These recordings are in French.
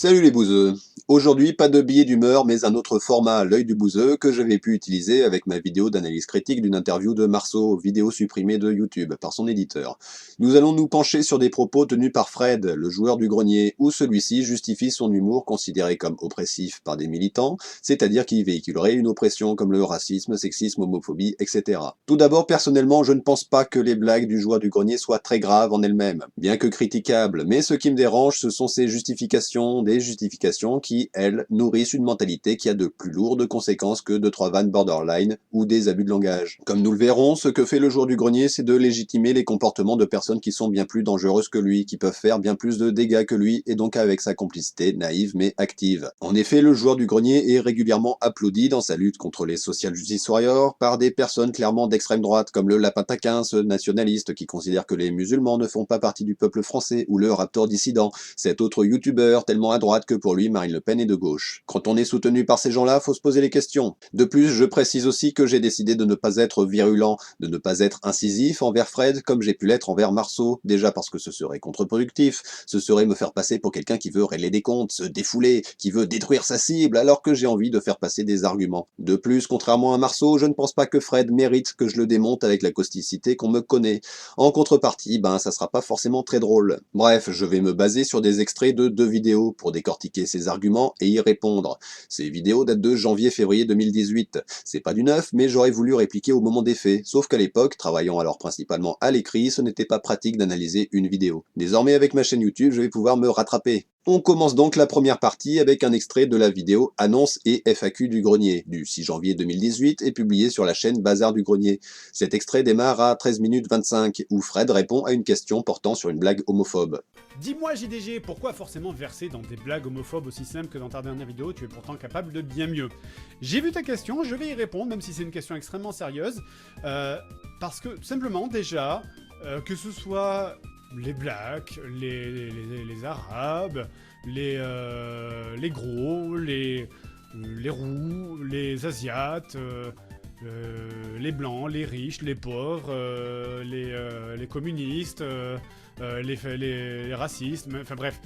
Salut les bouseux. Aujourd'hui, pas de billet d'humeur, mais un autre format, l'œil du bouseux, que j'avais pu utiliser avec ma vidéo d'analyse critique d'une interview de Marceau, vidéo supprimée de YouTube par son éditeur. Nous allons nous pencher sur des propos tenus par Fred, le joueur du grenier, où celui-ci justifie son humour considéré comme oppressif par des militants, c'est-à-dire qu'il véhiculerait une oppression comme le racisme, sexisme, homophobie, etc. Tout d'abord, personnellement, je ne pense pas que les blagues du joueur du grenier soient très graves en elles-mêmes, bien que critiquables, mais ce qui me dérange, ce sont ces justifications, des justifications qui, elles, nourrissent une mentalité qui a de plus lourdes conséquences que 2-3 vannes borderline ou des abus de langage. Comme nous le verrons, ce que fait le joueur du grenier, c'est de légitimer les comportements de personnes qui sont bien plus dangereuses que lui, qui peuvent faire bien plus de dégâts que lui, et donc avec sa complicité naïve mais active. En effet, le joueur du grenier est régulièrement applaudi dans sa lutte contre les social justice warriors par des personnes clairement d'extrême droite, comme le lapin taquin, ce nationaliste qui considère que les musulmans ne font pas partie du peuple français, ou le raptor dissident, cet autre youtubeur tellement à droite que pour lui Marine Le Pen est de gauche. Quand on est soutenu par ces gens-là, faut se poser les questions. De plus, je précise aussi que j'ai décidé de ne pas être virulent, de ne pas être incisif envers Fred comme j'ai pu l'être envers Marceau, déjà parce que ce serait contre-productif, ce serait me faire passer pour quelqu'un qui veut régler des comptes, se défouler, qui veut détruire sa cible, alors que j'ai envie de faire passer des arguments. De plus, contrairement à Marceau, je ne pense pas que Fred mérite que je le démonte avec la causticité qu'on me connaît. En contrepartie, ça sera pas forcément très drôle. Bref, je vais me baser sur des extraits de 2 vidéos pour décortiquer ses arguments et y répondre. Ces vidéos datent de janvier-février 2018. C'est pas du neuf, mais j'aurais voulu répliquer au moment des faits, sauf qu'à l'époque, travaillant alors principalement à l'écrit, ce n'était pas pratique d'analyser une vidéo. Désormais, avec ma chaîne YouTube, je vais pouvoir me rattraper. On commence donc la première partie avec un extrait de la vidéo Annonce et FAQ du grenier, du 6 janvier 2018 et publié sur la chaîne Bazar du grenier. Cet extrait démarre à 13 minutes 25, où Fred répond à une question portant sur une blague homophobe. Dis-moi JDG, pourquoi forcément verser dans des blagues homophobes aussi simples que dans ta dernière vidéo, tu es pourtant capable de bien mieux? J'ai vu ta question, je vais y répondre, même si c'est une question extrêmement sérieuse, parce que tout simplement déjà, que ce soit les blacks, les arabes, les gros, les roux, les asiates, les blancs, les riches, les pauvres, les communistes, les racistes, enfin bref.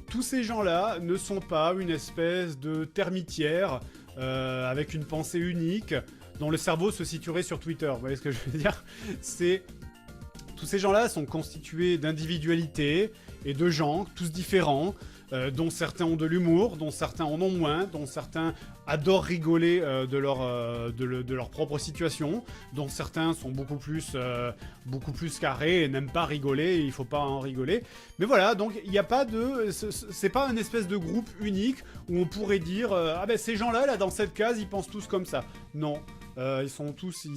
Tous ces gens-là ne sont pas une espèce de termitière avec une pensée unique dont le cerveau se situerait sur Twitter. Vous voyez ce que je veux dire? Tous ces gens-là sont constitués d'individualités et de gens, tous différents, dont certains ont de l'humour, dont certains en ont moins, dont certains adorent rigoler de leur propre situation, dont certains sont beaucoup plus carrés et n'aiment pas rigoler, et il faut pas en rigoler. Mais voilà, donc il n'y a pas de... C'est pas un espèce de groupe unique où on pourrait dire ah ben ces gens-là, là, dans cette case, ils pensent tous comme ça. Non. Ils ont tous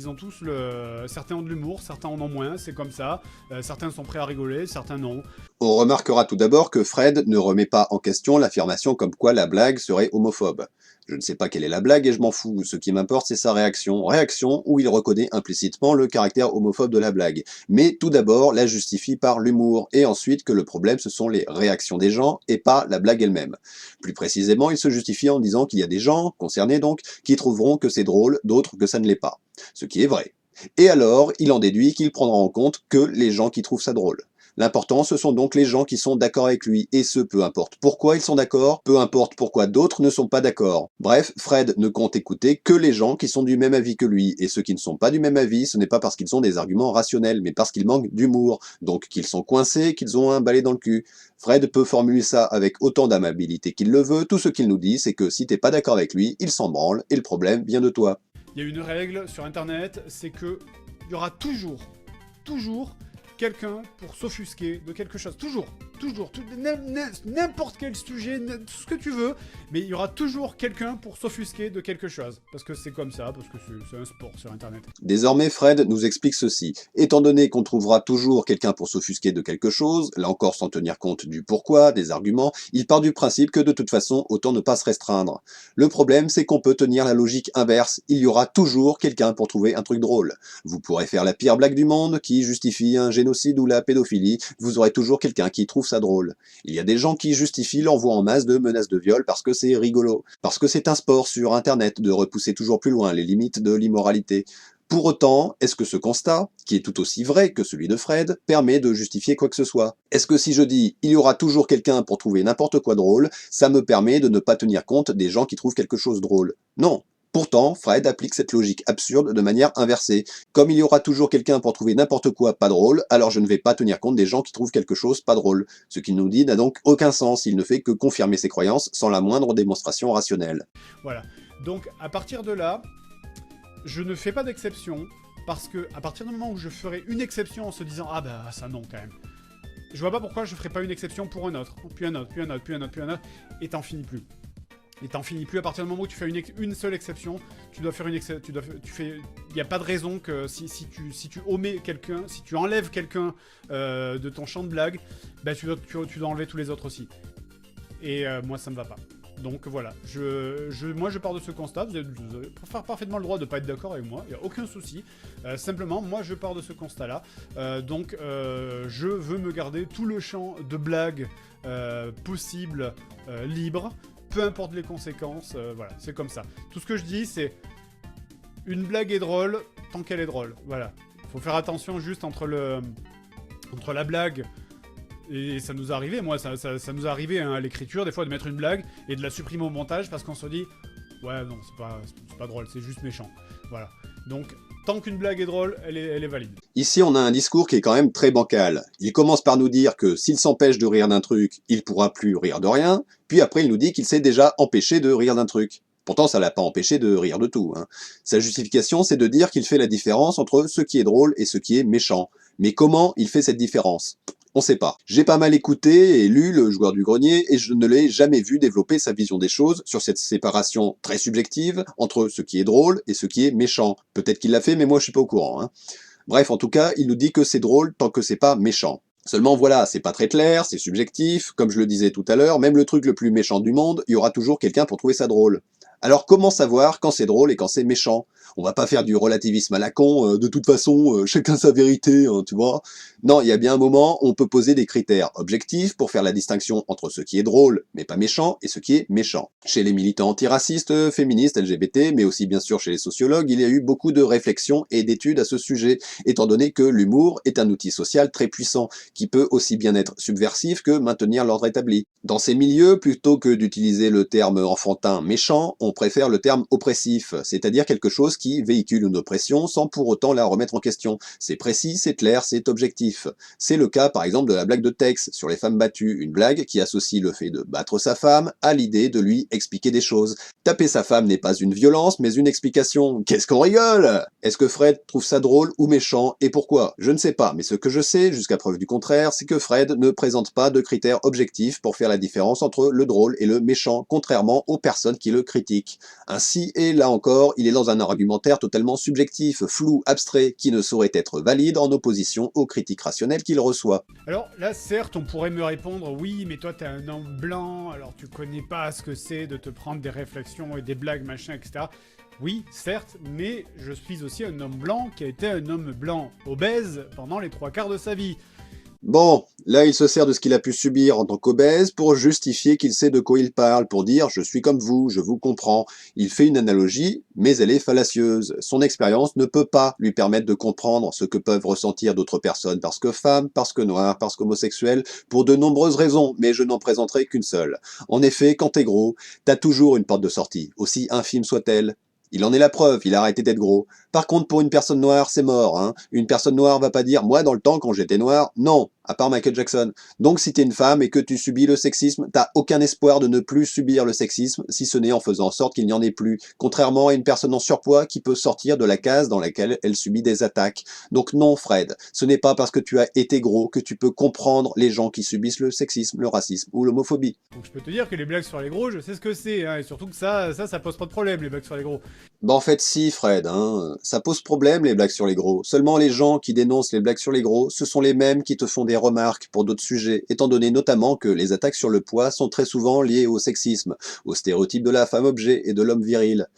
certains ont de l'humour, certains en ont moins, c'est comme ça. Certains sont prêts à rigoler, certains non. On remarquera tout d'abord que Fred ne remet pas en question l'affirmation comme quoi la blague serait homophobe. Je ne sais pas quelle est la blague et je m'en fous, ce qui m'importe c'est sa réaction. Réaction où il reconnaît implicitement le caractère homophobe de la blague. Mais tout d'abord la justifie par l'humour, et ensuite que le problème ce sont les réactions des gens et pas la blague elle-même. Plus précisément, il se justifie en disant qu'il y a des gens, concernés donc, qui trouveront que c'est drôle, d'autres que ça ne l'est pas. Ce qui est vrai. Et alors, il en déduit qu'il prendra en compte que les gens qui trouvent ça drôle. L'important, ce sont donc les gens qui sont d'accord avec lui, et ce, peu importe pourquoi ils sont d'accord, peu importe pourquoi d'autres ne sont pas d'accord. Bref, Fred ne compte écouter que les gens qui sont du même avis que lui, et ceux qui ne sont pas du même avis, ce n'est pas parce qu'ils ont des arguments rationnels, mais parce qu'ils manquent d'humour, donc qu'ils sont coincés, qu'ils ont un balai dans le cul. Fred peut formuler ça avec autant d'amabilité qu'il le veut, tout ce qu'il nous dit, c'est que si t'es pas d'accord avec lui, il s'en branle, et le problème vient de toi. Il y a une règle sur internet, c'est que il y aura toujours quelqu'un pour s'offusquer de quelque chose. Toujours, n'importe quel sujet, tout ce que tu veux, mais il y aura toujours quelqu'un pour s'offusquer de quelque chose. Parce que c'est comme ça, parce que c'est un sport sur internet. Désormais, Fred nous explique ceci. Étant donné qu'on trouvera toujours quelqu'un pour s'offusquer de quelque chose, là encore sans tenir compte du pourquoi, des arguments, il part du principe que de toute façon, autant ne pas se restreindre. Le problème, c'est qu'on peut tenir la logique inverse. Il y aura toujours quelqu'un pour trouver un truc drôle. Vous pourrez faire la pire blague du monde qui justifie un génocide ou la pédophilie, vous aurez toujours quelqu'un qui trouve ça drôle. Il y a des gens qui justifient l'envoi en masse de menaces de viol parce que c'est rigolo, parce que c'est un sport sur internet de repousser toujours plus loin les limites de l'immoralité. Pour autant, est-ce que ce constat, qui est tout aussi vrai que celui de Fred, permet de justifier quoi que ce soit? Est-ce que si je dis « il y aura toujours quelqu'un pour trouver n'importe quoi drôle », ça me permet de ne pas tenir compte des gens qui trouvent quelque chose drôle? Non. Pourtant, Fred applique cette logique absurde de manière inversée. Comme il y aura toujours quelqu'un pour trouver n'importe quoi pas drôle, alors je ne vais pas tenir compte des gens qui trouvent quelque chose pas drôle. Ce qu'il nous dit n'a donc aucun sens, il ne fait que confirmer ses croyances sans la moindre démonstration rationnelle. Voilà. Donc, à partir de là, je ne fais pas d'exception, parce que à partir du moment où je ferai une exception en se disant « Ah bah ça non quand même », je vois pas pourquoi je ferais pas une exception pour un autre, puis un autre, puis un autre, puis un autre, puis un autre, et t'en finis plus. Et t'en finis plus, à partir du moment où tu fais une seule exception, tu dois faire une exception, il n'y a pas de raison que si tu omets quelqu'un, si tu enlèves quelqu'un de ton champ de blague, bah tu dois enlever tous les autres aussi. Et moi ça me va pas. Donc voilà, moi je pars de ce constat, vous avez parfaitement le droit de ne pas être d'accord avec moi, il n'y a aucun souci. Simplement, moi je pars de ce constat-là, donc je veux me garder tout le champ de blagues possible, libre, peu importe les conséquences, voilà, c'est comme ça. Tout ce que je dis, c'est une blague est drôle tant qu'elle est drôle, voilà. Faut faire attention juste entre la blague. Et ça nous est arrivé, moi, ça nous est arrivé hein, à l'écriture, des fois, de mettre une blague et de la supprimer au montage parce qu'on se dit « Ouais, non, c'est pas drôle, c'est juste méchant. » Voilà. Donc, tant qu'une blague est drôle, elle est valide. Ici, on a un discours qui est quand même très bancal. Il commence par nous dire que s'il s'empêche de rire d'un truc, il pourra plus rire de rien, puis après il nous dit qu'il s'est déjà empêché de rire d'un truc. Pourtant, ça l'a pas empêché de rire de tout. Hein. Sa justification, c'est de dire qu'il fait la différence entre ce qui est drôle et ce qui est méchant. Mais comment il fait cette différence ? On sait pas. J'ai pas mal écouté et lu Le Joueur du Grenier et je ne l'ai jamais vu développer sa vision des choses sur cette séparation très subjective entre ce qui est drôle et ce qui est méchant. Peut-être qu'il l'a fait, mais moi je suis pas au courant. Hein. Bref, en tout cas, il nous dit que c'est drôle tant que c'est pas méchant. Seulement voilà, c'est pas très clair, c'est subjectif, comme je le disais tout à l'heure, même le truc le plus méchant du monde, il y aura toujours quelqu'un pour trouver ça drôle. Alors comment savoir quand c'est drôle et quand c'est méchant? On va pas faire du relativisme à la con, de toute façon, chacun sa vérité, hein, tu vois. Non, il y a bien un moment où on peut poser des critères objectifs pour faire la distinction entre ce qui est drôle, mais pas méchant, et ce qui est méchant. Chez les militants antiracistes, féministes, LGBT, mais aussi bien sûr chez les sociologues, il y a eu beaucoup de réflexions et d'études à ce sujet, étant donné que l'humour est un outil social très puissant, qui peut aussi bien être subversif que maintenir l'ordre établi. Dans ces milieux, plutôt que d'utiliser le terme enfantin méchant, on préfère le terme oppressif, c'est-à-dire quelque chose qui véhicule une oppression sans pour autant la remettre en question. C'est précis, c'est clair, c'est objectif. C'est le cas par exemple de la blague de Tex sur les femmes battues, une blague qui associe le fait de battre sa femme à l'idée de lui expliquer des choses. Taper sa femme n'est pas une violence, mais une explication. Qu'est-ce qu'on rigole? Est-ce que Fred trouve ça drôle ou méchant, et pourquoi? Je ne sais pas, mais ce que je sais, jusqu'à preuve du contraire, c'est que Fred ne présente pas de critères objectifs pour faire la différence entre le drôle et le méchant, contrairement aux personnes qui le critiquent. Ainsi, et là encore, il est dans un argumentaire totalement subjectif, flou, abstrait, qui ne saurait être valide en opposition aux critiques rationnelles qu'il reçoit. Alors là, certes, on pourrait me répondre « Oui, mais toi, t'es un homme blanc, alors tu connais pas ce que c'est de te prendre des réflexions et des blagues, machin, etc. » Oui, certes, mais je suis aussi un homme blanc qui a été un homme blanc obèse pendant les 3/4 de sa vie. Bon, là il se sert de ce qu'il a pu subir en tant qu'obèse pour justifier qu'il sait de quoi il parle, pour dire « je suis comme vous, je vous comprends ». Il fait une analogie, mais elle est fallacieuse. Son expérience ne peut pas lui permettre de comprendre ce que peuvent ressentir d'autres personnes, parce que femmes, parce que noires, parce qu'homosexuelles, pour de nombreuses raisons, mais je n'en présenterai qu'une seule. En effet, quand t'es gros, t'as toujours une porte de sortie, aussi infime soit-elle. Il en est la preuve, il a arrêté d'être gros. Par contre, pour une personne noire, c'est mort. Hein. Une personne noire va pas dire « moi, dans le temps, quand j'étais noir », non, à part Michael Jackson. Donc si t'es une femme et que tu subis le sexisme, t'as aucun espoir de ne plus subir le sexisme, si ce n'est en faisant en sorte qu'il n'y en ait plus. Contrairement à une personne en surpoids qui peut sortir de la case dans laquelle elle subit des attaques. Donc non, Fred, ce n'est pas parce que tu as été gros que tu peux comprendre les gens qui subissent le sexisme, le racisme ou l'homophobie. Donc je peux te dire que les blagues sur les gros, je sais ce que c'est, hein, et surtout que ça pose pas de problème, les blagues sur les gros. Bah en fait si Fred, hein, ça pose problème les blagues sur les gros. Seulement les gens qui dénoncent les blagues sur les gros, ce sont les mêmes qui te font des remarques pour d'autres sujets, étant donné notamment que les attaques sur le poids sont très souvent liées au sexisme, au stéréotype de la femme objet et de l'homme viril.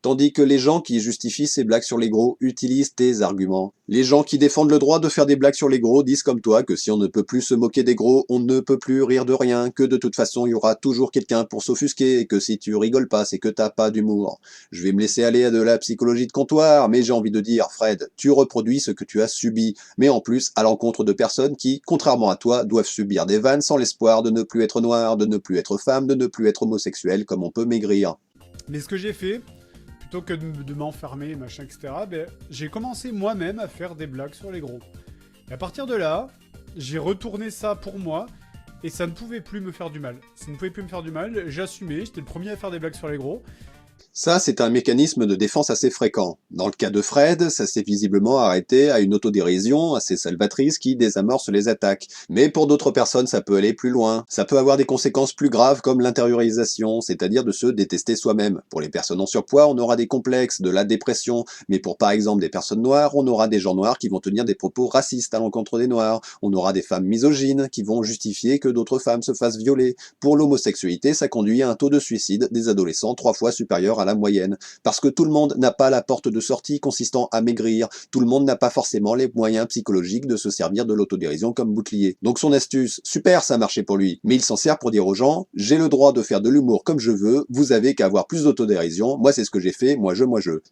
Tandis que les gens qui justifient ces blagues sur les gros utilisent tes arguments. Les gens qui défendent le droit de faire des blagues sur les gros disent comme toi que si on ne peut plus se moquer des gros, on ne peut plus rire de rien, que de toute façon il y aura toujours quelqu'un pour s'offusquer, et que si tu rigoles pas, c'est que t'as pas d'humour. Je vais me laisser aller à de la psychologie de comptoir, mais j'ai envie de dire, Fred, tu reproduis ce que tu as subi, mais en plus à l'encontre de personnes qui, contrairement à toi, doivent subir des vannes sans l'espoir de ne plus être noir, de ne plus être femme, de ne plus être homosexuel, comme on peut maigrir. Mais ce que j'ai fait, plutôt que de m'enfermer, machin, etc., ben, j'ai commencé moi-même à faire des blagues sur les gros. Et à partir de là, j'ai retourné ça pour moi, et ça ne pouvait plus me faire du mal. Ça ne pouvait plus me faire du mal, j'assumais, j'étais le premier à faire des blagues sur les gros. Ça, c'est un mécanisme de défense assez fréquent. Dans le cas de Fred, ça s'est visiblement arrêté à une autodérision assez salvatrice qui désamorce les attaques. Mais pour d'autres personnes, ça peut aller plus loin. Ça peut avoir des conséquences plus graves comme l'intériorisation, c'est-à-dire de se détester soi-même. Pour les personnes en surpoids, on aura des complexes, de la dépression. Mais pour par exemple des personnes noires, on aura des gens noirs qui vont tenir des propos racistes à l'encontre des noirs. On aura des femmes misogynes qui vont justifier que d'autres femmes se fassent violer. Pour l'homosexualité, ça conduit à un taux de suicide des adolescents 3 fois supérieur à la moyenne, parce que tout le monde n'a pas la porte de sortie consistant à maigrir, tout le monde n'a pas forcément les moyens psychologiques de se servir de l'autodérision comme bouclier. Donc son astuce, super, ça a marché pour lui, mais il s'en sert pour dire aux gens, j'ai le droit de faire de l'humour comme je veux, vous avez qu'à avoir plus d'autodérision, moi c'est ce que j'ai fait, moi je.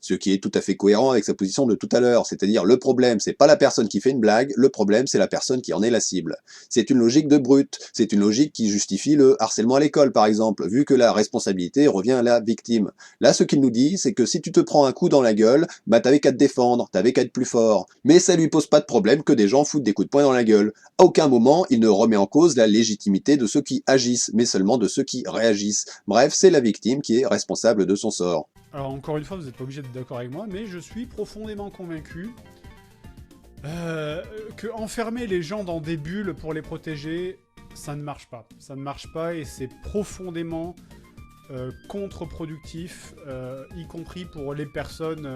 Ce qui est tout à fait cohérent avec sa position de tout à l'heure, c'est-à-dire le problème c'est pas la personne qui fait une blague, le problème c'est la personne qui en est la cible. C'est une logique de brute, c'est une logique qui justifie le harcèlement à l'école par exemple, vu que la responsabilité revient à la victime. Là, ce qu'il nous dit, c'est que si tu te prends un coup dans la gueule, bah t'avais qu'à te défendre, t'avais qu'à être plus fort. Mais ça lui pose pas de problème que des gens foutent des coups de poing dans la gueule. À aucun moment, il ne remet en cause la légitimité de ceux qui agissent, mais seulement de ceux qui réagissent. Bref, c'est la victime qui est responsable de son sort. Alors encore une fois, vous n'êtes pas obligé d'être d'accord avec moi, mais je suis profondément convaincu que enfermer les gens dans des bulles pour les protéger, ça ne marche pas. Ça ne marche pas et c'est profondément contre-productif, y compris pour les personnes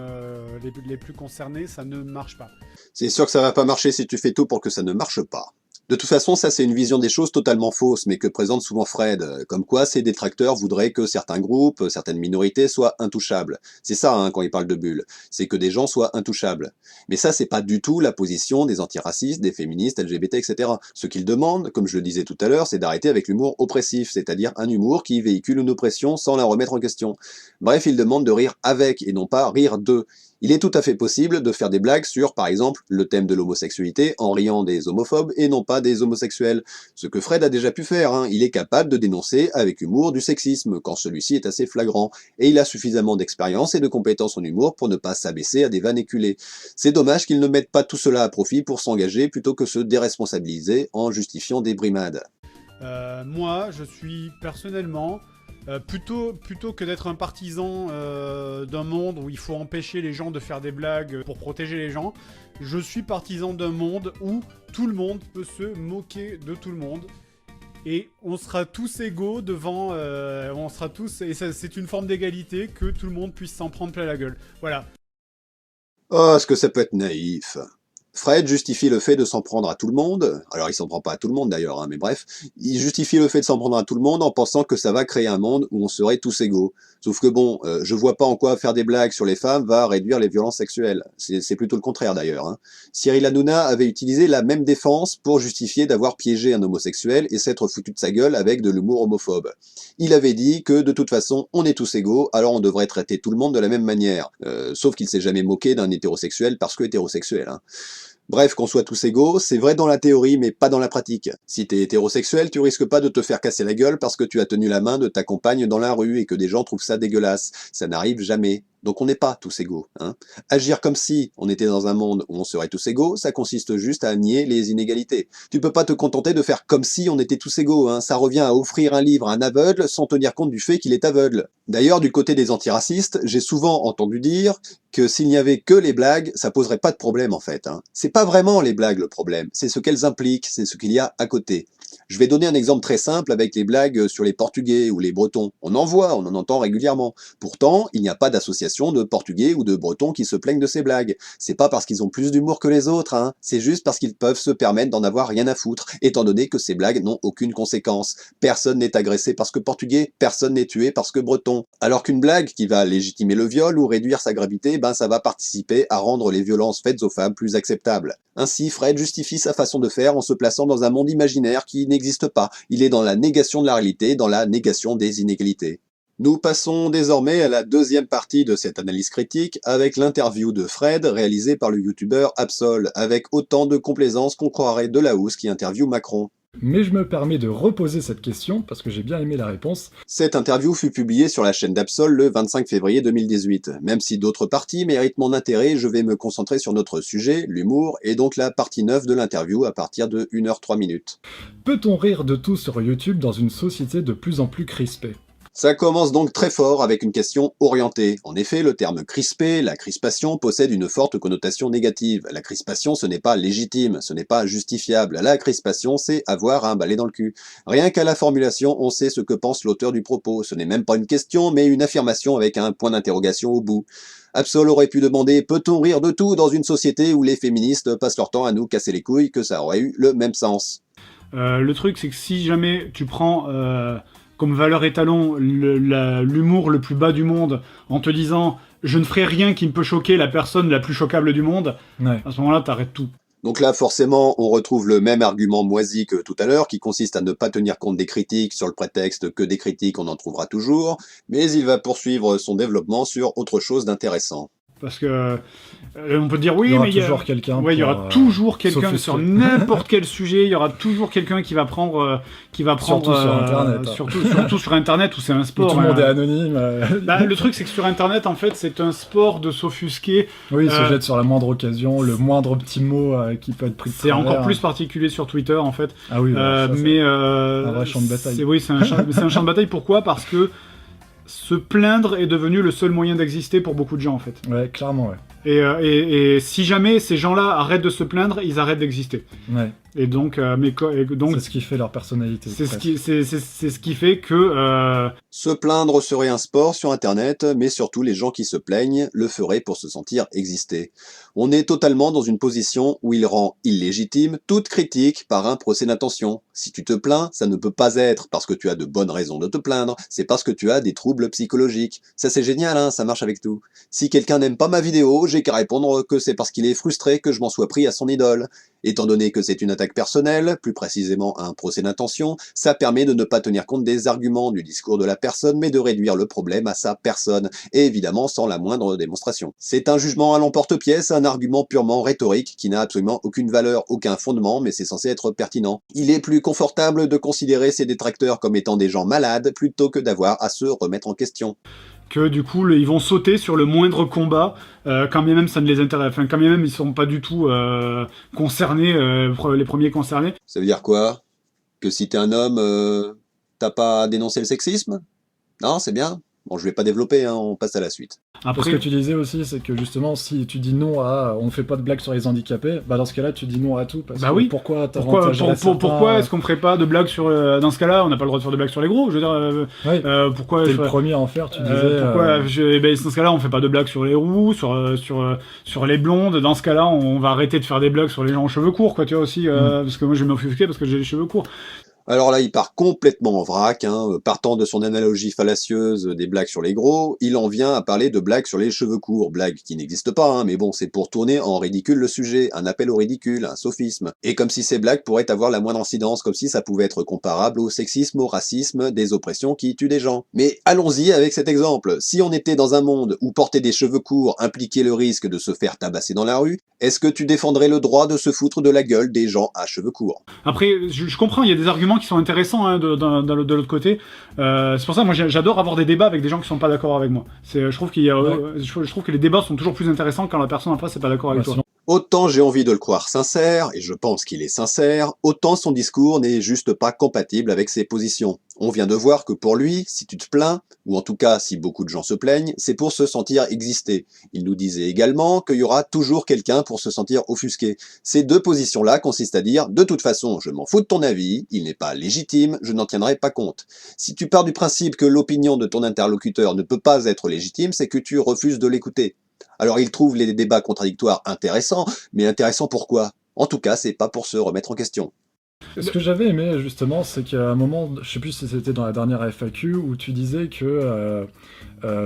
les plus concernées, ça ne marche pas. C'est sûr que ça va pas marcher si tu fais tout pour que ça ne marche pas. De toute façon, ça c'est une vision des choses totalement fausse, mais que présente souvent Fred, comme quoi ses détracteurs voudraient que certains groupes, certaines minorités soient intouchables. C'est ça hein, quand il parle de bulles, c'est que des gens soient intouchables. Mais ça c'est pas du tout la position des antiracistes, des féministes, LGBT, etc. Ce qu'ils demandent, comme je le disais tout à l'heure, c'est d'arrêter avec l'humour oppressif, c'est-à-dire un humour qui véhicule une oppression sans la remettre en question. Bref, ils demandent de rire avec et non pas rire de. Il est tout à fait possible de faire des blagues sur, par exemple, le thème de l'homosexualité en riant des homophobes et non pas des homosexuels. Ce que Fred a déjà pu faire, hein. Il est capable de dénoncer avec humour du sexisme, quand celui-ci est assez flagrant, et il a suffisamment d'expérience et de compétences en humour pour ne pas s'abaisser à des vannes éculées. C'est dommage qu'il ne mette pas tout cela à profit pour s'engager plutôt que se déresponsabiliser en justifiant des brimades. Moi, je suis personnellement... plutôt que d'être un partisan d'un monde où il faut empêcher les gens de faire des blagues pour protéger les gens, je suis partisan d'un monde où tout le monde peut se moquer de tout le monde. Et on sera tous égaux devant... on sera tous... Et c'est une forme d'égalité que tout le monde puisse s'en prendre plein la gueule. Voilà. Oh, est-ce que ça peut être naïf ? Fred justifie le fait de s'en prendre à tout le monde, alors il s'en prend pas à tout le monde d'ailleurs, hein, mais bref, il justifie le fait de s'en prendre à tout le monde en pensant que ça va créer un monde où on serait tous égaux. Sauf que bon, je vois pas en quoi faire des blagues sur les femmes va réduire les violences sexuelles. C'est plutôt le contraire d'ailleurs. Hein. Cyril Hanouna avait utilisé la même défense pour justifier d'avoir piégé un homosexuel et s'être foutu de sa gueule avec de l'humour homophobe. Il avait dit que de toute façon on est tous égaux, alors on devrait traiter tout le monde de la même manière. Sauf qu'il s'est jamais moqué d'un hétérosexuel parce que hétérosexuel. Hein. Bref, qu'on soit tous égaux, c'est vrai dans la théorie, mais pas dans la pratique. Si t'es hétérosexuel, tu risques pas de te faire casser la gueule parce que tu as tenu la main de ta compagne dans la rue et que des gens trouvent ça dégueulasse. Ça n'arrive jamais. Donc on n'est pas tous égaux. Hein. Agir comme si on était dans un monde où on serait tous égaux, ça consiste juste à nier les inégalités. Tu peux pas te contenter de faire comme si on était tous égaux. Hein. Ça revient à offrir un livre à un aveugle sans tenir compte du fait qu'il est aveugle. D'ailleurs, du côté des antiracistes, j'ai souvent entendu dire que s'il n'y avait que les blagues, ça poserait pas de problème en fait. Hein. C'est pas vraiment les blagues le problème, c'est ce qu'elles impliquent, c'est ce qu'il y a à côté. Je vais donner un exemple très simple avec les blagues sur les Portugais ou les Bretons. On en voit, on en entend régulièrement. Pourtant, il n'y a pas d'association situation de Portugais ou de Bretons qui se plaignent de ces blagues. C'est pas parce qu'ils ont plus d'humour que les autres, hein. C'est juste parce qu'ils peuvent se permettre d'en avoir rien à foutre, étant donné que ces blagues n'ont aucune conséquence. Personne n'est agressé parce que Portugais, personne n'est tué parce que Breton. Alors qu'une blague qui va légitimer le viol ou réduire sa gravité, ça va participer à rendre les violences faites aux femmes plus acceptables. Ainsi, Fred justifie sa façon de faire en se plaçant dans un monde imaginaire qui n'existe pas. Il est dans la négation de la réalité, dans la négation des inégalités. Nous passons désormais à la deuxième partie de cette analyse critique avec l'interview de Fred réalisée par le youtubeur Absol, avec autant de complaisance qu'on croirait Delahousse qui interviewe Macron. Mais je me permets de reposer cette question, parce que j'ai bien aimé la réponse. Cette interview fut publiée sur la chaîne d'Absol le 25 février 2018. Même si d'autres parties méritent mon intérêt, je vais me concentrer sur notre sujet, l'humour, et donc la partie 9 de l'interview à partir de 1h03. Peut-on rire de tout sur YouTube dans une société de plus en plus crispée ? Ça commence donc très fort avec une question orientée. En effet, le terme crispé, la crispation, possède une forte connotation négative. La crispation, ce n'est pas légitime, ce n'est pas justifiable. La crispation, c'est avoir un balai dans le cul. Rien qu'à la formulation, on sait ce que pense l'auteur du propos. Ce n'est même pas une question, mais une affirmation avec un point d'interrogation au bout. Absol aurait pu demander « Peut-on rire de tout dans une société où les féministes passent leur temps à nous casser les couilles ?» que ça aurait eu le même sens. Le truc, c'est que si jamais tu prends comme valeur étalon l'humour le plus bas du monde en te disant « Je ne ferai rien qui ne peut choquer la personne la plus choquable du monde ouais. », à ce moment-là, t'arrêtes tout. Donc là, forcément, on retrouve le même argument moisi que tout à l'heure, qui consiste à ne pas tenir compte des critiques sur le prétexte que des critiques on en trouvera toujours, mais il va poursuivre son développement sur autre chose d'intéressant. Parce que on peut dire oui, il y aura mais toujours quelqu'un. Ouais, il y aura toujours quelqu'un sur n'importe quel sujet. Il y aura toujours quelqu'un qui va prendre, surtout sur Internet. Surtout sur Internet où c'est un sport. Où tout le monde est anonyme. Le truc, c'est que sur Internet, en fait, c'est un sport de s'offusquer. Oui, il se jette sur la moindre occasion, le moindre petit mot qui peut être pris de travers. C'est encore plus particulier sur Twitter, en fait. Ah oui. un vrai champ de bataille. Oui, c'est un champ de bataille. Pourquoi ? Parce que se plaindre est devenu le seul moyen d'exister pour beaucoup de gens, en fait. Ouais, clairement, ouais. Et si jamais ces gens-là arrêtent de se plaindre, ils arrêtent d'exister. Ouais. Et donc, c'est ce qui fait leur personnalité. C'est ce qui fait que... Se plaindre serait un sport sur Internet, mais surtout les gens qui se plaignent le feraient pour se sentir exister. On est totalement dans une position où il rend illégitime toute critique par un procès d'intention. Si tu te plains, ça ne peut pas être parce que tu as de bonnes raisons de te plaindre, c'est parce que tu as des troubles psychologiques. Ça c'est génial, hein, ça marche avec tout. Si quelqu'un n'aime pas ma vidéo, j'ai qu'à répondre que c'est parce qu'il est frustré que je m'en sois pris à son idole. Étant donné que c'est une attaque personnelle, plus précisément un procès d'intention, ça permet de ne pas tenir compte des arguments du discours de la personne, mais de réduire le problème à sa personne, et évidemment sans la moindre démonstration. C'est un jugement à l'emporte-pièce, un argument purement rhétorique qui n'a absolument aucune valeur, aucun fondement, mais c'est censé être pertinent. Il est plus confortable de considérer ses détracteurs comme étant des gens malades, plutôt que d'avoir à se remettre en question. Que du coup, ils vont sauter sur le moindre combat, quand bien même ça ne les intéresse, enfin quand bien même ils sont pas du tout concernés, les premiers concernés. Ça veut dire quoi ? Que si t'es un homme, t'as pas à dénoncer le sexisme ? Non, c'est bien. Bon, je vais pas développer, hein, on passe à la suite. Après, ce que tu disais aussi, c'est que justement, si tu dis non à on fait pas de blagues sur les handicapés, dans ce cas-là, tu dis non à tout. Parce que oui. Pourquoi est-ce qu'on ferait pas de blagues sur... dans ce cas-là, on n'a pas le droit de faire de blagues sur les gros. Je veux dire, pourquoi... T'es le premier à en faire, tu disais... dans ce cas-là, on fait pas de blagues sur les roux, sur les blondes. Dans ce cas-là, on va arrêter de faire des blagues sur les gens aux cheveux courts, quoi, tu vois, aussi. Parce que moi, je vais m'offusquer parce que j'ai les cheveux courts. Alors là, il part complètement en vrac, partant de son analogie fallacieuse des blagues sur les gros, il en vient à parler de blagues sur les cheveux courts, blagues qui n'existent pas, mais bon, c'est pour tourner en ridicule le sujet, un appel au ridicule, un sophisme. Et comme si ces blagues pourraient avoir la moindre incidence, comme si ça pouvait être comparable au sexisme, au racisme, des oppressions qui tuent des gens. Mais allons-y avec cet exemple. Si on était dans un monde où porter des cheveux courts impliquait le risque de se faire tabasser dans la rue, est-ce que tu défendrais le droit de se foutre de la gueule des gens à cheveux courts ? Après, je comprends, il y a des arguments qui sont intéressants de l'autre côté. C'est pour ça, moi, j'adore avoir des débats avec des gens qui sont pas d'accord avec moi. Je trouve que les débats sont toujours plus intéressants quand la personne en face n'est pas d'accord avec toi. Autant j'ai envie de le croire sincère, et je pense qu'il est sincère, autant son discours n'est juste pas compatible avec ses positions. On vient de voir que pour lui, si tu te plains, ou en tout cas si beaucoup de gens se plaignent, c'est pour se sentir exister. Il nous disait également qu'il y aura toujours quelqu'un pour se sentir offusqué. Ces deux positions-là consistent à dire, de toute façon, je m'en fous de ton avis, il n'est pas légitime, je n'en tiendrai pas compte. Si tu pars du principe que l'opinion de ton interlocuteur ne peut pas être légitime, c'est que tu refuses de l'écouter. Alors il trouve les débats contradictoires intéressants, mais intéressants pourquoi? En tout cas, c'est pas pour se remettre en question. Ce que j'avais aimé justement, c'est qu'à un moment, je sais plus si c'était dans la dernière FAQ, où tu disais que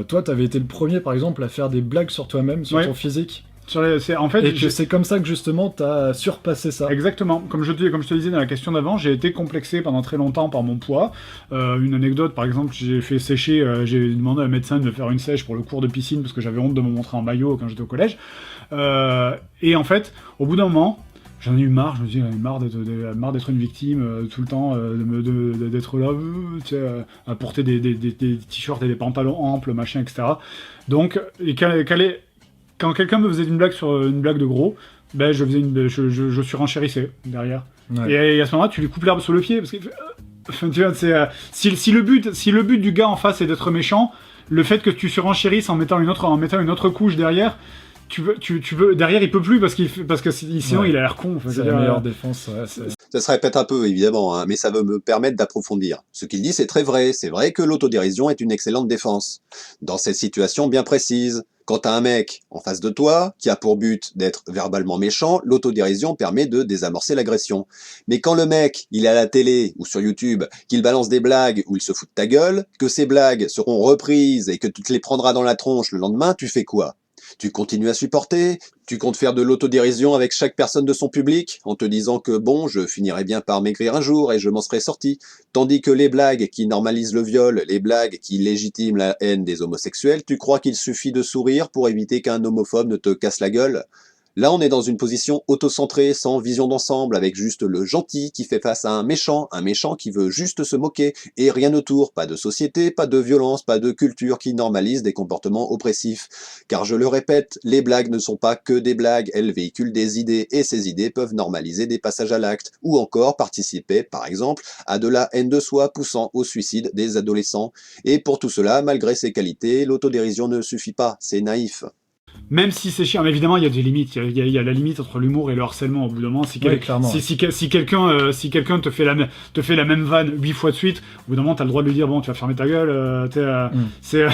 toi, t'avais été le premier, par exemple, à faire des blagues sur toi-même, sur ton physique. En fait, et que c'est comme ça que justement t'as surpassé ça. Exactement. Comme je te disais dans la question d'avant, j'ai été complexé pendant très longtemps par mon poids. Une anecdote, par exemple, j'ai fait sécher, j'ai demandé à un médecin de me faire une sèche pour le cours de piscine parce que j'avais honte de me montrer en maillot quand j'étais au collège. Et en fait, au bout d'un moment, j'en ai eu marre. Je me dis, j'en ai eu marre d'être une victime tout le temps, d'être là, tu sais, à porter des t-shirts et des pantalons amples, machin, etc. Donc, quand quelqu'un me faisait une blague de gros, ben je surenchérissais derrière. Ouais. Et à ce moment-là, tu lui coupes l'herbe sous le pied parce que tu vois, si le but du gars en face est d'être méchant, le fait que tu surenchérisses en mettant une autre couche derrière, tu veux derrière il peut plus parce que sinon il a l'air con. C'est la meilleure défense. Ouais, ça se répète un peu évidemment, hein, mais ça veut me permettre d'approfondir. Ce qu'il dit c'est très vrai. C'est vrai que l'autodérision est une excellente défense dans cette situation bien précise. Quand t'as un mec en face de toi qui a pour but d'être verbalement méchant, l'autodérision permet de désamorcer l'agression. Mais quand le mec, il est à la télé ou sur YouTube, qu'il balance des blagues où il se fout de ta gueule, que ces blagues seront reprises et que tu te les prendras dans la tronche le lendemain, tu fais quoi ? Tu continues à supporter? Tu comptes faire de l'autodérision avec chaque personne de son public, en te disant que bon, je finirai bien par maigrir un jour et je m'en serai sorti. Tandis que les blagues qui normalisent le viol, les blagues qui légitiment la haine des homosexuels, tu crois qu'il suffit de sourire pour éviter qu'un homophobe ne te casse la gueule? Là, on est dans une position autocentrée, sans vision d'ensemble, avec juste le gentil qui fait face à un méchant qui veut juste se moquer, et rien autour, pas de société, pas de violence, pas de culture qui normalise des comportements oppressifs. Car je le répète, les blagues ne sont pas que des blagues, elles véhiculent des idées, et ces idées peuvent normaliser des passages à l'acte, ou encore participer, par exemple, à de la haine de soi poussant au suicide des adolescents. Et pour tout cela, malgré ses qualités, l'autodérision ne suffit pas, c'est naïf. Même si c'est chiant, mais évidemment il y a des limites, il y a la limite entre l'humour et le harcèlement au bout d'un moment. Si quelqu'un te fait la même vanne 8 fois de suite, au bout d'un moment t'as le droit de lui dire bon tu vas fermer ta gueule, c'est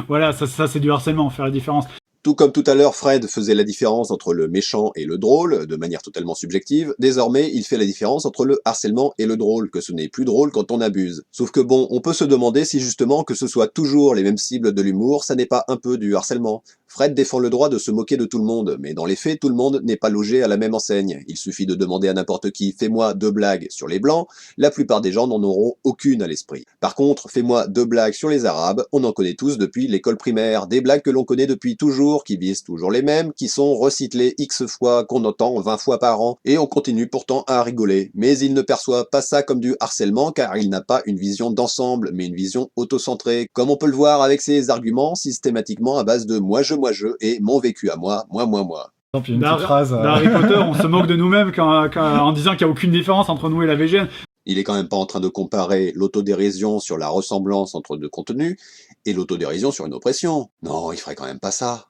voilà, ça c'est du harcèlement, faire la différence. Tout comme tout à l'heure, Fred faisait la différence entre le méchant et le drôle, de manière totalement subjective, désormais il fait la différence entre le harcèlement et le drôle, que ce n'est plus drôle quand on abuse. Sauf que bon, on peut se demander si justement que ce soit toujours les mêmes cibles de l'humour, ça n'est pas un peu du harcèlement. Fred défend le droit de se moquer de tout le monde, mais dans les faits, tout le monde n'est pas logé à la même enseigne. Il suffit de demander à n'importe qui « fais-moi 2 blagues sur les blancs », la plupart des gens n'en auront aucune à l'esprit. Par contre, fais-moi 2 blagues sur les arabes, on en connaît tous depuis l'école primaire, des blagues que l'on connaît depuis toujours, qui visent toujours les mêmes, qui sont recyclées X fois, qu'on entend 20 fois par an, et on continue pourtant à rigoler. Mais il ne perçoit pas ça comme du harcèlement, car il n'a pas une vision d'ensemble, mais une vision autocentrée, comme on peut le voir avec ses arguments systématiquement à base de « moi je » et mon vécu à moi, moi. Puis une petite phrase. Dans Harry Potter, on se moque de nous-mêmes en disant qu'il n'y a aucune différence entre nous et la VGN. Il est quand même pas en train de comparer l'autodérision sur la ressemblance entre deux contenus et l'autodérision sur une oppression. Non, il ferait quand même pas ça.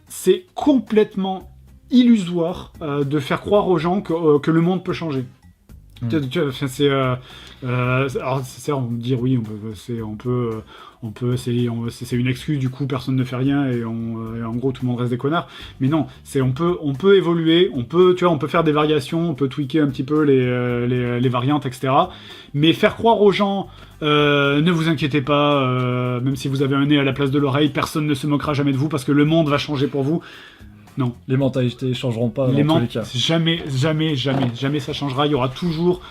C'est complètement illusoire de faire croire aux gens que le monde peut changer. C'est on peut dire oui, c'est une excuse, du coup personne ne fait rien et en gros tout le monde reste des connards. Mais non, on peut évoluer, on peut faire des variations, on peut tweaker un petit peu les variantes, etc. Mais faire croire aux gens, ne vous inquiétez pas, même si vous avez un nez à la place de l'oreille, personne ne se moquera jamais de vous parce que le monde va changer pour vous. Non. Les mentalités changeront pas dans tous les cas. Jamais ça changera. Il y aura toujours,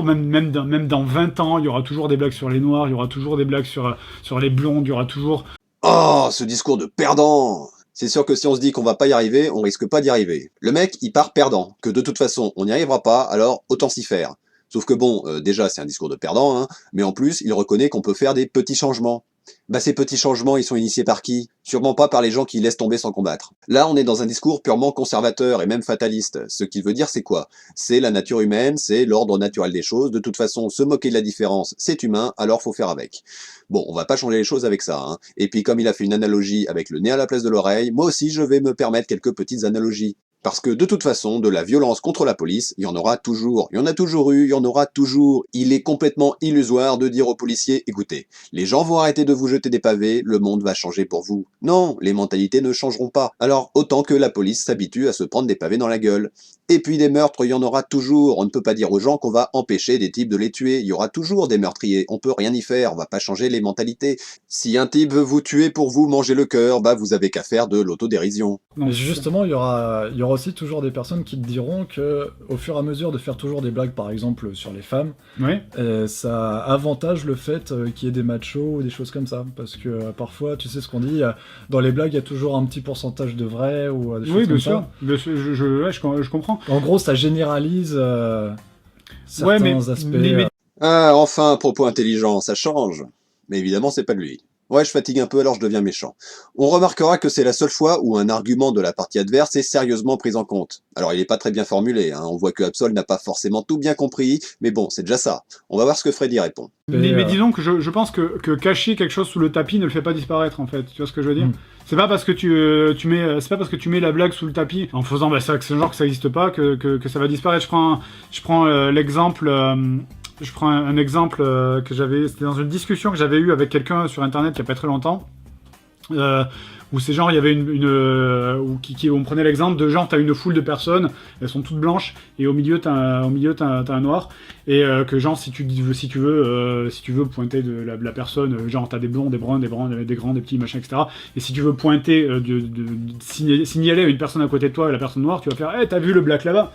même dans 20 ans, il y aura toujours des blagues sur les noirs, il y aura toujours des blagues sur les blondes, il y aura toujours... Oh, ce discours de perdant! C'est sûr que si on se dit qu'on va pas y arriver, on risque pas d'y arriver. Le mec, il part perdant, que de toute façon, on n'y arrivera pas, alors autant s'y faire. Sauf que bon, déjà c'est un discours de perdant, hein, mais en plus, il reconnaît qu'on peut faire des petits changements. Bah ces petits changements, ils sont initiés par qui? Sûrement pas par les gens qui laissent tomber sans combattre. Là, on est dans un discours purement conservateur et même fataliste. Ce qu'il veut dire, c'est quoi? C'est la nature humaine, c'est l'ordre naturel des choses. De toute façon, se moquer de la différence, c'est humain, alors faut faire avec. Bon, on va pas changer les choses avec ça, hein. Et puis comme il a fait une analogie avec le nez à la place de l'oreille, moi aussi je vais me permettre quelques petites analogies. Parce que de toute façon, de la violence contre la police, il y en aura toujours. Il y en a toujours eu, il y en aura toujours. Il est complètement illusoire de dire aux policiers, écoutez, les gens vont arrêter de vous jeter des pavés, le monde va changer pour vous. Non, les mentalités ne changeront pas. Alors autant que la police s'habitue à se prendre des pavés dans la gueule. Et puis des meurtres, il y en aura toujours. On ne peut pas dire aux gens qu'on va empêcher des types de les tuer. Il y aura toujours des meurtriers. On peut rien y faire. On va pas changer les mentalités. Si un type veut vous tuer pour vous manger le cœur, bah vous avez qu'à faire de l'autodérision. Mais justement, il y aura aussi toujours des personnes qui te diront que, au fur et à mesure de faire toujours des blagues, par exemple sur les femmes, Ouais. ça avantage le fait qu'il y ait des machos ou des choses comme ça. Parce que parfois, tu sais ce qu'on dit, dans les blagues, il y a toujours un petit pourcentage de vrai ou des choses Oui, comme bien ça. sûr. Bien sûr, je comprends. En gros, ça généralise certains aspects. Ah, enfin, un propos intelligent, ça change. Mais évidemment, c'est pas de lui. Ouais, je fatigue un peu, alors je deviens méchant. On remarquera que c'est la seule fois où un argument de la partie adverse est sérieusement pris en compte. Alors, il est pas très bien formulé, hein. On voit que Absol n'a pas forcément tout bien compris, mais bon, c'est déjà ça. On va voir ce que Freddy répond. Mais disons que je pense que cacher quelque chose sous le tapis ne le fait pas disparaître, en fait. Tu vois ce que je veux dire? C'est pas parce que c'est pas parce que tu mets la blague sous le tapis en faisant bah, c'est genre que ça existe pas que ça va disparaître. Je prends l'exemple. Je prends un exemple que j'avais, c'était dans une discussion que j'avais eue avec quelqu'un sur internet il y a pas très longtemps, où c'est genre il y avait où on prenait l'exemple de genre t'as une foule de personnes, elles sont toutes blanches et au milieu t'as un noir et que genre si tu veux pointer de la personne, genre t'as des blonds, des bruns, des grands, des petits machins etc. Et si tu veux pointer signaler à une personne à côté de toi, la personne noire, tu vas faire hey, t'as vu le black là-bas?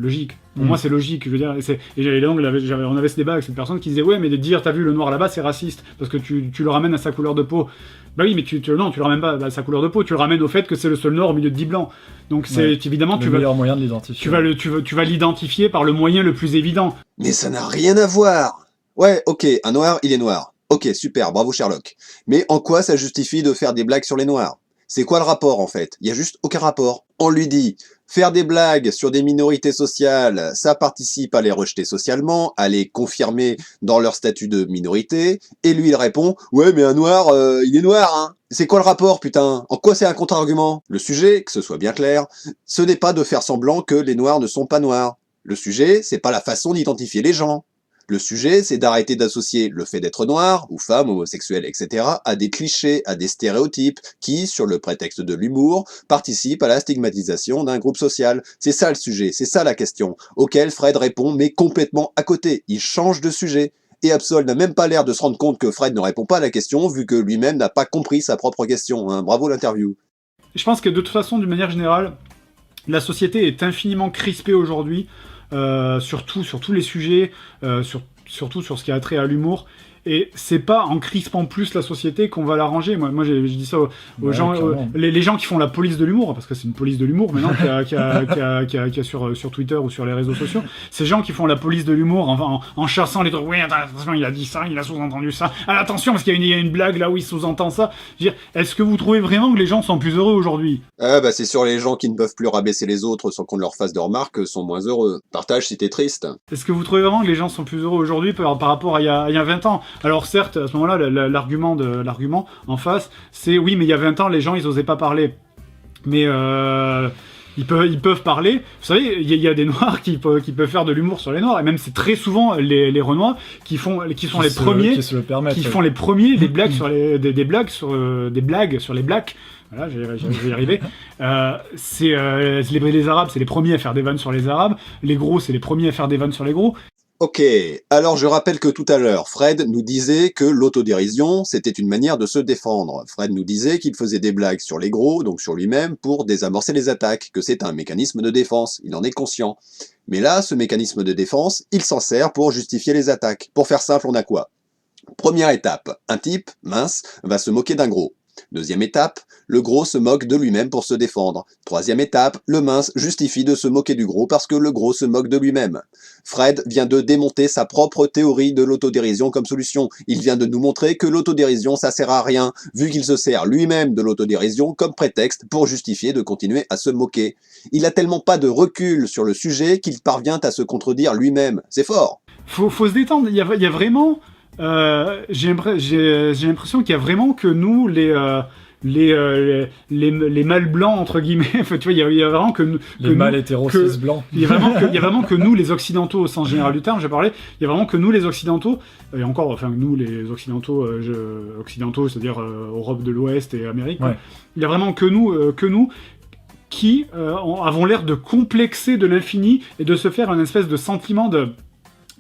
Logique. Pour moi, c'est logique. Je veux dire, on avait ce débat avec cette personne qui disait ouais, mais de dire t'as vu le noir là-bas, c'est raciste parce que tu le ramènes à sa couleur de peau. Bah oui, mais non, tu le ramènes pas à sa couleur de peau. Tu le ramènes au fait que c'est le seul noir au milieu de 10 blancs. Donc c'est évidemment le meilleur moyen de l'identifier. Tu vas l'identifier par le moyen le plus évident. Mais ça n'a rien à voir. Ouais, ok, un noir, il est noir. Ok, super, bravo Sherlock. Mais en quoi ça justifie de faire des blagues sur les noirs? C'est quoi le rapport en fait? Il y a juste aucun rapport. On lui dit faire des blagues sur des minorités sociales, ça participe à les rejeter socialement, à les confirmer dans leur statut de minorité, et lui il répond ouais mais un noir, il est noir hein. C'est quoi le rapport putain? En quoi c'est un contre-argument? Le sujet, que ce soit bien clair, ce n'est pas de faire semblant que les noirs ne sont pas noirs. Le sujet, c'est pas la façon d'identifier les gens. Le sujet, c'est d'arrêter d'associer le fait d'être noir, ou femme, homosexuel, etc., à des clichés, à des stéréotypes, qui, sur le prétexte de l'humour, participent à la stigmatisation d'un groupe social. C'est ça le sujet, c'est ça la question, auquel Fred répond, mais complètement à côté. Il change de sujet. Et Absol n'a même pas l'air de se rendre compte que Fred ne répond pas à la question, vu que lui-même n'a pas compris sa propre question. Hein. Bravo l'interview. Je pense que de toute façon, d'une manière générale, la société est infiniment crispée aujourd'hui, surtout sur tous les sujets, surtout sur ce qui a trait à l'humour. Et c'est pas en crispant plus la société qu'on va l'arranger. Moi je dis ça aux gens, les gens qui font la police de l'humour, parce que c'est une police de l'humour maintenant qu'il y a sur Twitter ou sur les réseaux sociaux. Ces gens qui font la police de l'humour en chassant les trucs. Oui, attention, il a dit ça, il a sous-entendu ça. Ah, attention, parce qu'il y a une blague là où il sous-entend ça. Je veux dire, est-ce que vous trouvez vraiment que les gens sont plus heureux aujourd'hui? Ah bah c'est sûr, les gens qui ne peuvent plus rabaisser les autres sans qu'on leur fasse de remarques sont moins heureux. Partage si t'es triste. Est-ce que vous trouvez vraiment que les gens sont plus heureux aujourd'hui par rapport à il y a 20 ans? Alors certes, à ce moment-là, l'argument en face, c'est oui, mais il y a 20 ans, les gens, ils osaient pas parler. Mais ils peuvent parler. Vous savez, il y a des noirs qui peuvent faire de l'humour sur les noirs, et même c'est très souvent les renois qui sont les premiers qui font les premiers des blagues sur des blagues sur les blacks. Voilà, je vais y arriver. Les Arabes, c'est les premiers à faire des vannes sur les Arabes. Les gros, c'est les premiers à faire des vannes sur les gros. Ok, alors je rappelle que tout à l'heure, Fred nous disait que l'autodérision, c'était une manière de se défendre. Fred nous disait qu'il faisait des blagues sur les gros, donc sur lui-même, pour désamorcer les attaques, que c'est un mécanisme de défense, il en est conscient. Mais là, ce mécanisme de défense, il s'en sert pour justifier les attaques. Pour faire simple, on a quoi? Première étape, un type, mince, va se moquer d'un gros. Deuxième étape, le gros se moque de lui-même pour se défendre. Troisième étape, le mince justifie de se moquer du gros parce que le gros se moque de lui-même. Fred vient de démonter sa propre théorie de l'autodérision comme solution. Il vient de nous montrer que l'autodérision ça sert à rien, vu qu'il se sert lui-même de l'autodérision comme prétexte pour justifier de continuer à se moquer. Il a tellement pas de recul sur le sujet qu'il parvient à se contredire lui-même. C'est fort. Faut se détendre. Il y a vraiment... j'ai l'impression qu'il y a vraiment que nous, les mâles blancs, entre guillemets, enfin, tu vois, il y a vraiment que nous... Les mâles hétéros cis blancs. Il y a vraiment que nous, les occidentaux, au sens général du terme, j'ai parlé, il y a vraiment que nous, les occidentaux, et encore, enfin, nous, les occidentaux, occidentaux, c'est-à-dire Europe de l'Ouest et Amérique, Ouais. il y a vraiment que nous qui avons l'air de complexer de l'infini et de se faire un espèce de sentiment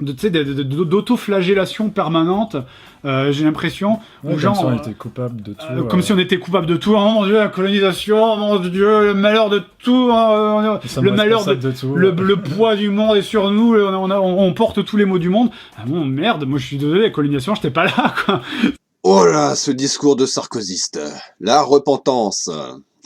d'autoflagellation permanente, j'ai l'impression, Ouais, où comme si on genre, était coupable de tout. comme si on était coupable de tout. Oh mon dieu, la colonisation, oh mon dieu, le malheur de tout, le malheur de tout. le poids du monde est sur nous, on porte tous les maux du monde. Ah bon, merde, moi je suis désolé, la colonisation, j'étais pas là, quoi. Oh là, ce discours de sarkozyste. La repentance.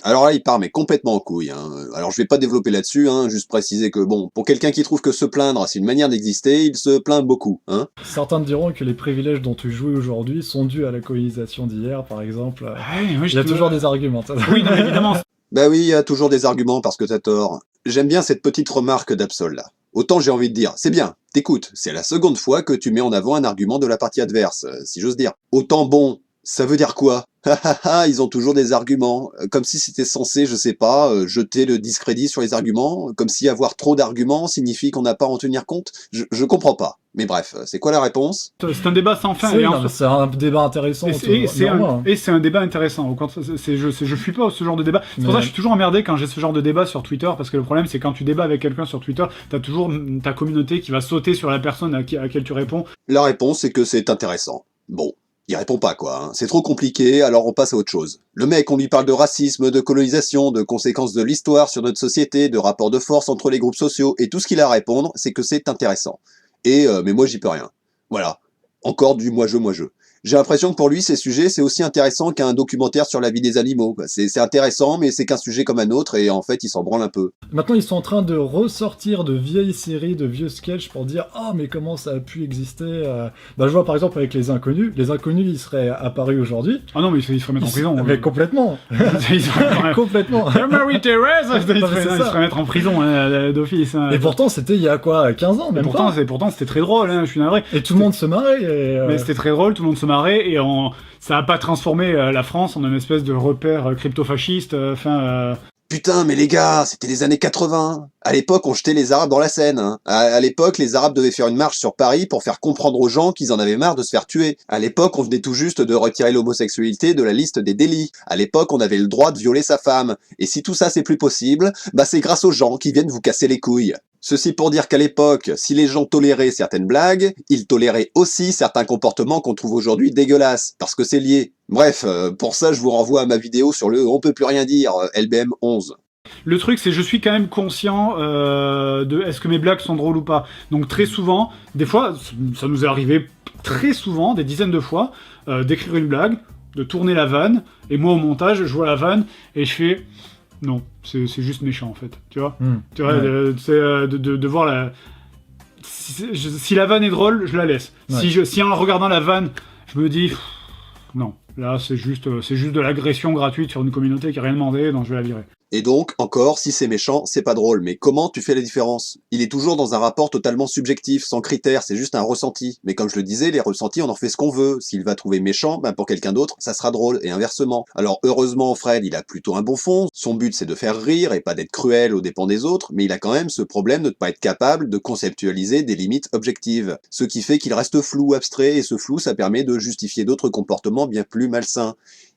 Alors là, il part mais complètement en couille. Hein. Alors je vais pas développer là-dessus, hein, juste préciser que bon, pour quelqu'un qui trouve que se plaindre c'est une manière d'exister, il se plaint beaucoup. Hein. Certains te diront que les privilèges dont tu jouis aujourd'hui sont dus à la colonisation d'hier, par exemple. Ouais, moi, Il y a toujours des arguments. Oui, non, évidemment. Bah oui, il y a toujours des arguments parce que t'as tort. J'aime bien cette petite remarque d'Absol là. Autant j'ai envie de dire, c'est bien, t'écoutes, c'est la seconde fois que tu mets en avant un argument de la partie adverse, si j'ose dire. Autant bon, ça veut dire quoi? Ils ont toujours des arguments, comme si c'était censé, je sais pas, jeter le discrédit sur les arguments, comme si avoir trop d'arguments signifie qu'on n'a pas à en tenir compte. Je comprends pas. Mais bref, c'est quoi la réponse? C'est un débat sans fin. C'est un débat intéressant. Et c'est un débat intéressant. Au contraire, je fuis pas ce genre de débat. C'est pour ça que je suis toujours emmerdé quand j'ai ce genre de débat sur Twitter, parce que le problème, c'est quand tu débats avec quelqu'un sur Twitter, t'as toujours ta communauté qui va sauter sur la personne à laquelle tu réponds. La réponse, c'est que c'est intéressant. Bon. Il répond pas, quoi. Hein. C'est trop compliqué, alors on passe à autre chose. Le mec, on lui parle de racisme, de colonisation, de conséquences de l'histoire sur notre société, de rapports de force entre les groupes sociaux, et tout ce qu'il a à répondre, c'est que c'est intéressant. Mais moi, j'y peux rien. Voilà. Encore du moi-je. J'ai l'impression que pour lui, ces sujets, c'est aussi intéressant qu'un documentaire sur la vie des animaux. C'est intéressant, mais c'est qu'un sujet comme un autre, et en fait, il s'en branle un peu. Maintenant, ils sont en train de ressortir de vieilles séries, de vieux sketchs pour dire « Oh, mais comment ça a pu exister ?» Je vois par exemple avec Les Inconnus. Les Inconnus, ils seraient apparus aujourd'hui. Ah non, mais ils se remettent en prison. Mais complètement. Complètement. Marie-Thérèse, ils se remettent en prison d'office. Et pourtant, c'était il y a quoi, 15 ans même pas. Pourtant, c'était très drôle, je suis navré. Et tout le monde se marrait. Mais c'était très drôle, tout le monde se marrait, et ça a pas transformé la France en une espèce de repère crypto-fasciste, Putain, mais les gars, c'était les années 80. À l'époque, on jetait les Arabes dans la Seine. Hein. À l'époque, les Arabes devaient faire une marche sur Paris pour faire comprendre aux gens qu'ils en avaient marre de se faire tuer. À l'époque, on venait tout juste de retirer l'homosexualité de la liste des délits. À l'époque, on avait le droit de violer sa femme. Et si tout ça, c'est plus possible, c'est grâce aux gens qui viennent vous casser les couilles. Ceci pour dire qu'à l'époque, si les gens toléraient certaines blagues, ils toléraient aussi certains comportements qu'on trouve aujourd'hui dégueulasses, parce que c'est lié. Bref, pour ça je vous renvoie à ma vidéo sur le « On peut plus rien dire » LBM 11. Le truc, c'est que je suis quand même conscient de est-ce que mes blagues sont drôles ou pas. Donc très souvent, des fois, ça nous est arrivé très souvent, des dizaines de fois, d'écrire une blague, de tourner la vanne, et moi au montage, je vois la vanne, et je fais... Non, c'est juste méchant en fait, tu vois. Tu vois, de voir la... Si la vanne est drôle, je la laisse. Ouais. Si en regardant la vanne, je me dis... Non, là c'est juste de l'agression gratuite sur une communauté qui a rien demandé, donc je vais la virer. Et donc, encore, si c'est méchant, c'est pas drôle. Mais comment tu fais la différence? Il est toujours dans un rapport totalement subjectif, sans critères, c'est juste un ressenti. Mais comme je le disais, les ressentis, on en fait ce qu'on veut. S'il va trouver méchant, pour quelqu'un d'autre, ça sera drôle, et inversement. Alors heureusement, Fred, il a plutôt un bon fond. Son but, c'est de faire rire et pas d'être cruel aux dépens des autres, mais il a quand même ce problème de ne pas être capable de conceptualiser des limites objectives. Ce qui fait qu'il reste flou, abstrait, et ce flou, ça permet de justifier d'autres comportements bien plus malsains.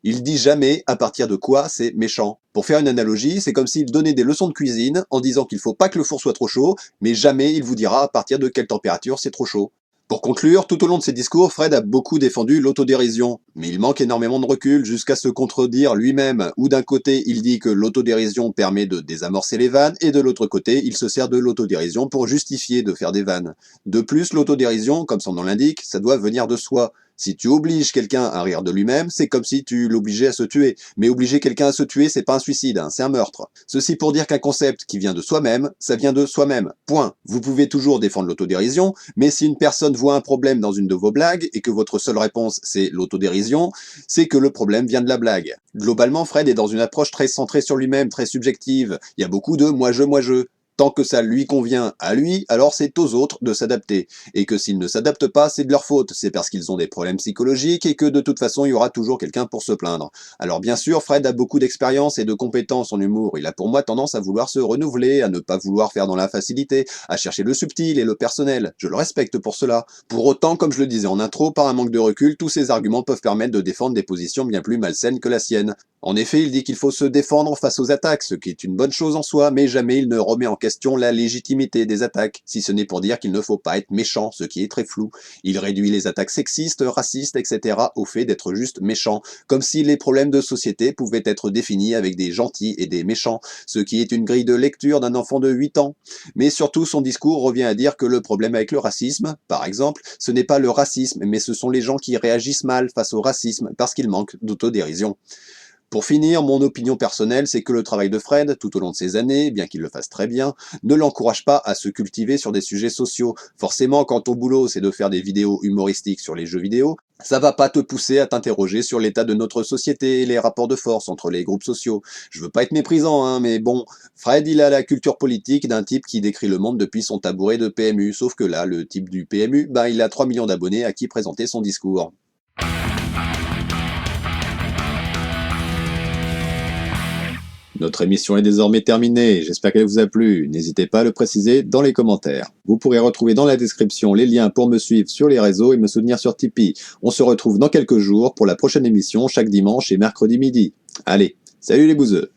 Il dit jamais à partir de quoi c'est méchant. Pour faire une analogie, c'est comme s'il donnait des leçons de cuisine en disant qu'il faut pas que le four soit trop chaud, mais jamais il vous dira à partir de quelle température c'est trop chaud. Pour conclure, tout au long de ses discours, Fred a beaucoup défendu l'autodérision, mais il manque énormément de recul jusqu'à se contredire lui-même, où d'un côté il dit que l'autodérision permet de désamorcer les vannes, et de l'autre côté il se sert de l'autodérision pour justifier de faire des vannes. De plus, l'autodérision, comme son nom l'indique, ça doit venir de soi. Si tu obliges quelqu'un à rire de lui-même, c'est comme si tu l'obligeais à se tuer. Mais obliger quelqu'un à se tuer, c'est pas un suicide, hein, c'est un meurtre. Ceci pour dire qu'un concept qui vient de soi-même, ça vient de soi-même. Point. Vous pouvez toujours défendre l'autodérision, mais si une personne voit un problème dans une de vos blagues et que votre seule réponse c'est l'autodérision, c'est que le problème vient de la blague. Globalement, Fred est dans une approche très centrée sur lui-même, très subjective. Il y a beaucoup de moi je. Tant que ça lui convient à lui, alors c'est aux autres de s'adapter. Et que s'ils ne s'adaptent pas, c'est de leur faute. C'est parce qu'ils ont des problèmes psychologiques et que de toute façon, il y aura toujours quelqu'un pour se plaindre. Alors bien sûr, Fred a beaucoup d'expérience et de compétences en humour. Il a pour moi tendance à vouloir se renouveler, à ne pas vouloir faire dans la facilité, à chercher le subtil et le personnel. Je le respecte pour cela. Pour autant, comme je le disais en intro, par un manque de recul, tous ces arguments peuvent permettre de défendre des positions bien plus malsaines que la sienne. En effet, il dit qu'il faut se défendre face aux attaques, ce qui est une bonne chose en soi, mais jamais il ne remet en question la légitimité des attaques, si ce n'est pour dire qu'il ne faut pas être méchant, ce qui est très flou. Il réduit les attaques sexistes, racistes, etc. au fait d'être juste méchant, comme si les problèmes de société pouvaient être définis avec des gentils et des méchants, ce qui est une grille de lecture d'un enfant de 8 ans. Mais surtout, son discours revient à dire que le problème avec le racisme, par exemple, ce n'est pas le racisme, mais ce sont les gens qui réagissent mal face au racisme parce qu'ils manquent d'autodérision. Pour finir, mon opinion personnelle, c'est que le travail de Fred, tout au long de ces années, bien qu'il le fasse très bien, ne l'encourage pas à se cultiver sur des sujets sociaux. Forcément, quand ton boulot, c'est de faire des vidéos humoristiques sur les jeux vidéo, ça va pas te pousser à t'interroger sur l'état de notre société et les rapports de force entre les groupes sociaux. Je veux pas être méprisant, hein, mais bon, Fred, il a la culture politique d'un type qui décrit le monde depuis son tabouret de PMU, sauf que là, le type du PMU, il a 3 millions d'abonnés à qui présenter son discours. Notre émission est désormais terminée, j'espère qu'elle vous a plu, n'hésitez pas à le préciser dans les commentaires. Vous pourrez retrouver dans la description les liens pour me suivre sur les réseaux et me soutenir sur Tipeee. On se retrouve dans quelques jours pour la prochaine émission chaque dimanche et mercredi midi. Allez, salut les bouseux!